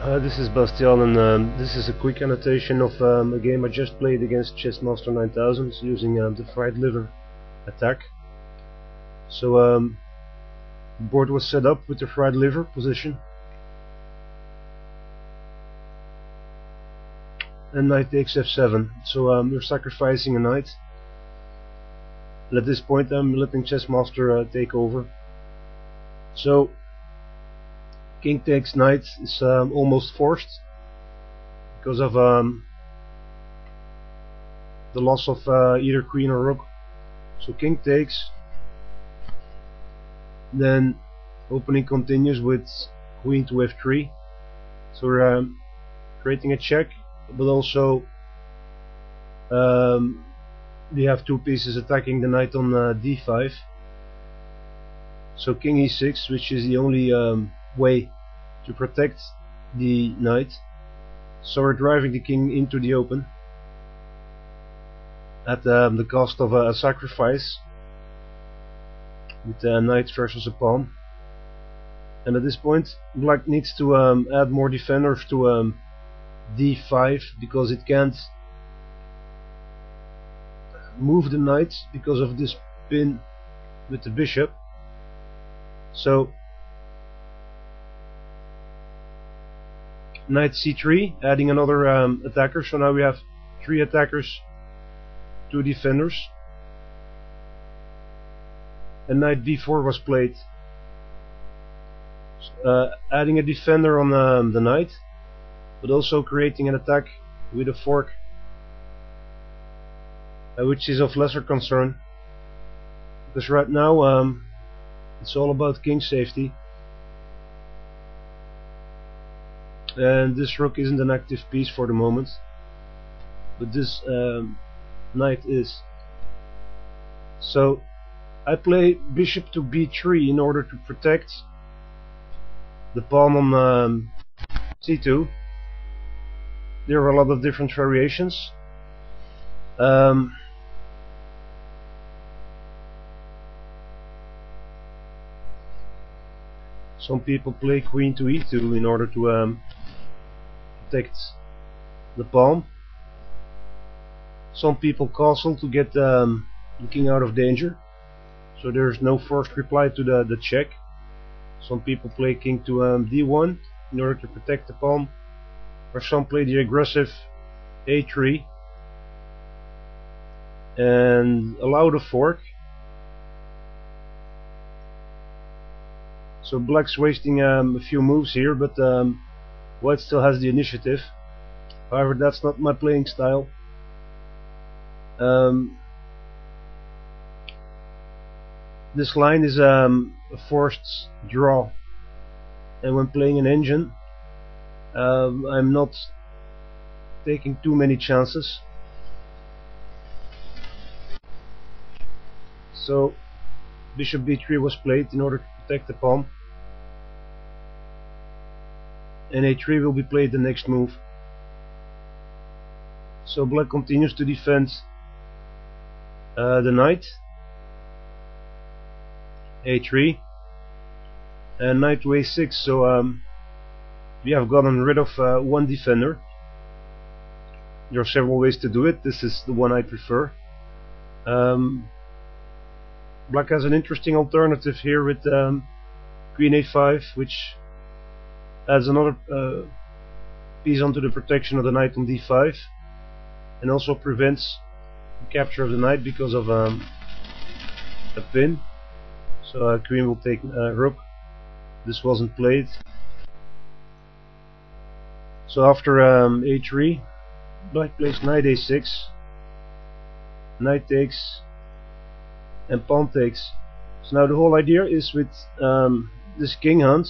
This is Bastiaan, and this is a quick annotation of a game I just played against Chessmaster 9000 using the fried liver attack. So the board was set up with the fried liver position, and knight takes f7. So we're sacrificing a knight, and at this point I'm letting Chessmaster take over. So king takes knight is almost forced because of the loss of either queen or rook. So king takes, then opening continues with queen to f3. So we're creating a check, but also we have two pieces attacking the knight on d5. So king e6, which is the only way to protect the knight. So we're driving the king into the open at the cost of a sacrifice with a knight versus a pawn. And at this point black needs to add more defenders to d5 because it can't move the knight because of this pin with the bishop. So knight c3, adding another attacker. So now we have 3 attackers, 2 defenders, and knight d4 was played, adding a defender on the knight, but also creating an attack with a fork, which is of lesser concern because right now it's all about king safety, and this rook isn't an active piece for the moment, but this knight is. So I play bishop to b3 in order to protect the pawn on c2. There are a lot of different variations. Some people play queen to e2 in order to protect the pawn. Some people castle to get the king out of danger, so there's no forced reply to the check. Some people play king to d1 in order to protect the pawn, or some play the aggressive a3 and allow the fork. So black's wasting a few moves here, but white still has the initiative. However, that's not my playing style. This line is a forced draw, and when playing an engine I'm not taking too many chances. So bishop b3 was played in order to protect the pawn, and a3 will be played the next move. So black continues to defend the knight, a3, and knight to a6. So we have gotten rid of one defender. There are several ways to do it. This is the one I prefer. Black has an interesting alternative here with queen a5, which adds another piece onto the protection of the knight on d5, and also prevents the capture of the knight because of a pin. So queen will take rook. This wasn't played. So after a3, black plays knight a6, knight takes, and pawn takes. So now the whole idea is with this king hunt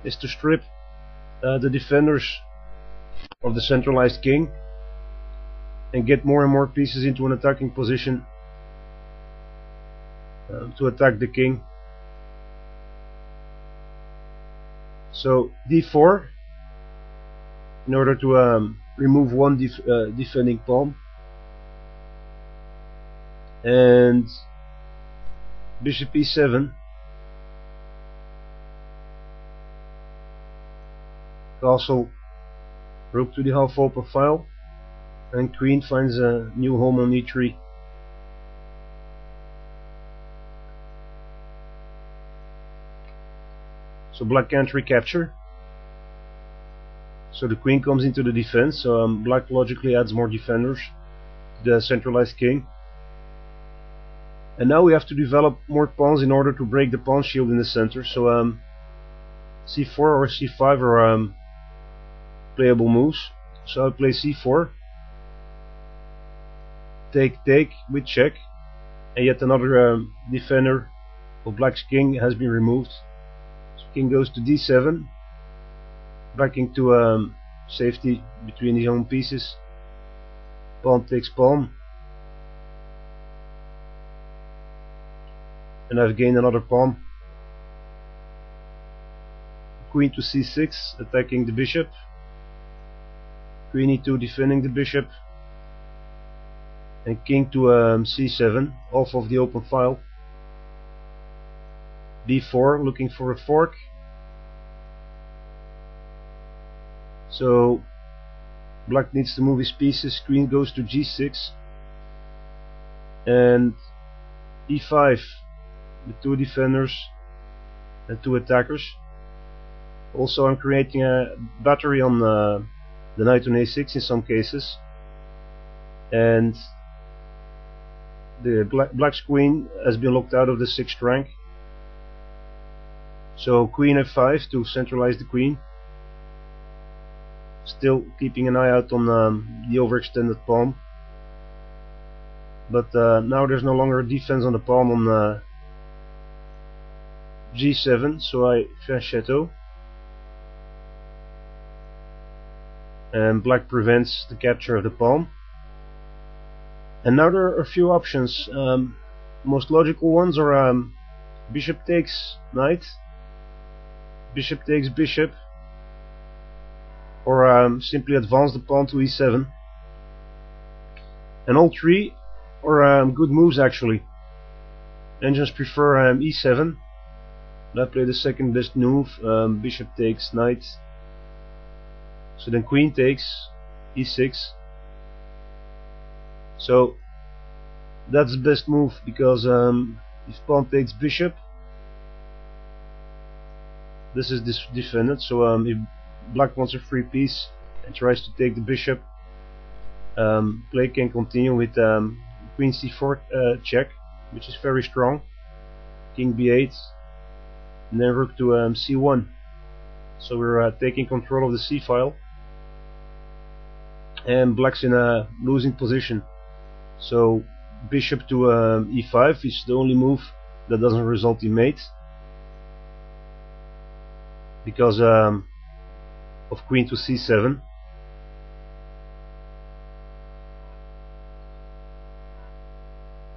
is to strip the defenders of the centralized king and get more and more pieces into an attacking position to attack the king. So d4 in order to remove one defending pawn, and bishop e7, castle Rook to the half open file, and queen finds a new home on e3. So black can't recapture. So the queen comes into the defense, so black logically adds more defenders to the centralized king. And now we have to develop more pawns in order to break the pawn shield in the center. So c4 or c5 are playable moves. So I'll play c4, take with check, and yet another defender of black's king has been removed. So king goes to d7, backing to safety between his own pieces. Pawn takes pawn, and I've gained another pawn. Queen to c6, attacking the bishop. Queen e2, defending the bishop. And king to c7, off of the open file. b4, looking for a fork. So black needs to move his pieces. Queen goes to g6, and e5 with two defenders and two attackers. Also, I'm creating a battery on the knight on a6 in some cases, and the black's queen has been locked out of the 6th rank. So queen f5 to centralize the queen. Still keeping an eye out on the overextended pawn, but now there's no longer a defense on the pawn on g7, so I fianchetto, and black prevents the capture of the pawn. And now there are a few options. Most logical ones are bishop takes knight, bishop takes bishop, or simply advance the pawn to e7. And all three are good moves actually. Engines prefer e7. I play the second best move, bishop takes knight. So then queen takes e6. So that's the best move, because if pawn takes bishop, this is defended. So if black wants a free piece and tries to take the bishop, play can continue with queen c4 check, which is very strong. King b8, and then rook to c1. So we're taking control of the c file, and black's in a losing position. So bishop to e5 is the only move that doesn't result in mate, because of queen to c7.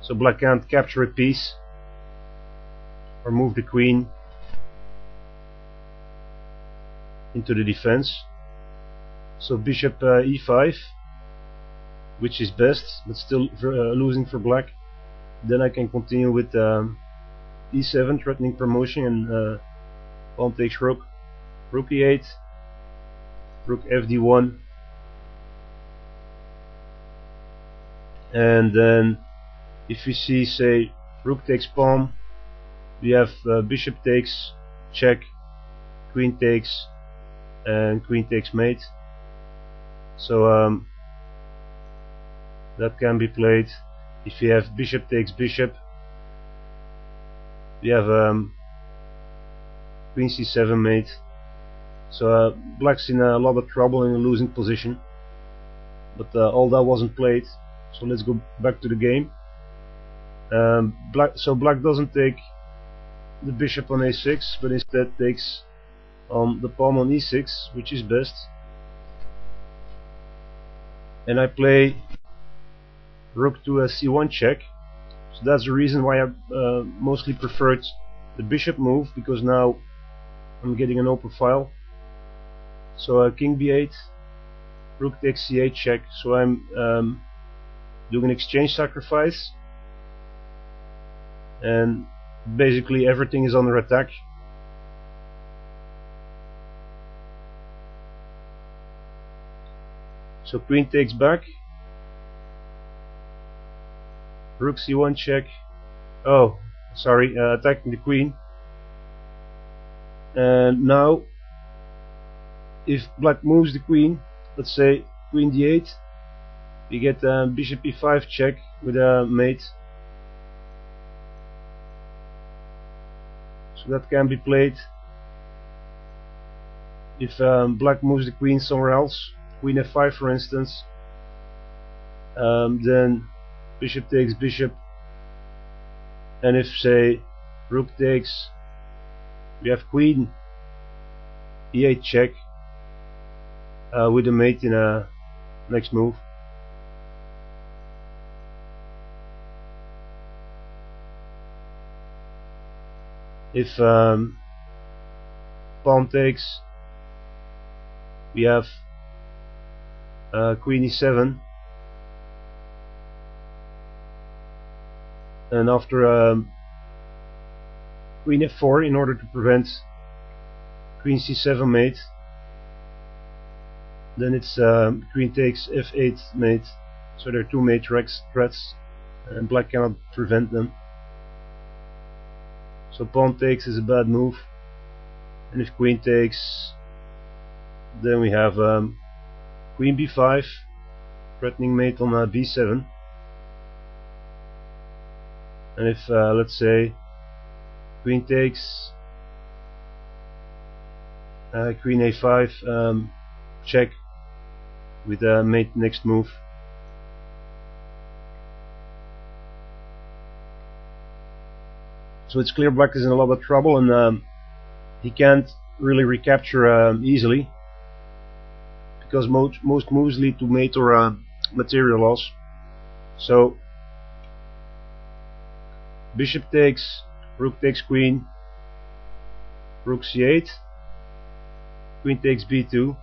So black can't capture a piece or move the queen into the defense. So bishop e5, which is best, but still losing for black. Then I can continue with e7, threatening promotion, and pawn takes rook, rook e8, rook fd1, and then if we see, say, rook takes pawn, we have bishop takes check, queen takes, and queen takes mate. So that can be played. If you have bishop takes bishop, we have queen c7 mate. So black's in a lot of trouble, in a losing position, but all that wasn't played. So let's go back to the game. Black doesn't take the bishop on a6, but instead takes the pawn on e6, which is best. And I play rook to a c1 check. So that's the reason why I mostly preferred the bishop move, because now I'm getting an open file. So king b8, rook takes c8 check. So I'm doing an exchange sacrifice, and basically everything is under attack. So queen takes back, rook c1 check. Oh, sorry, attacking the queen. And now if black moves the queen, let's say queen d8, we get bishop e5 check with a mate. So that can be played. If black moves the queen somewhere else, queen f5 for instance, then bishop takes bishop, and if say rook takes, we have queen e8 check with a mate in a next move. If pawn takes, we have queen e7, and after queen f4 in order to prevent queen c7 mate, then it's queen takes f8 mate. So there are two mate threats and black cannot prevent them. So pawn takes is a bad move, and if queen takes, then we have queen b5 threatening mate on b7, and if let's say queen takes, queen a5 check with a mate next move. So it's clear black is in a lot of trouble, and he can't really recapture easily, because most moves lead to mate or material loss. So bishop takes, rook takes queen, rook c8, queen takes b2,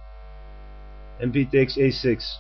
and b takes a6.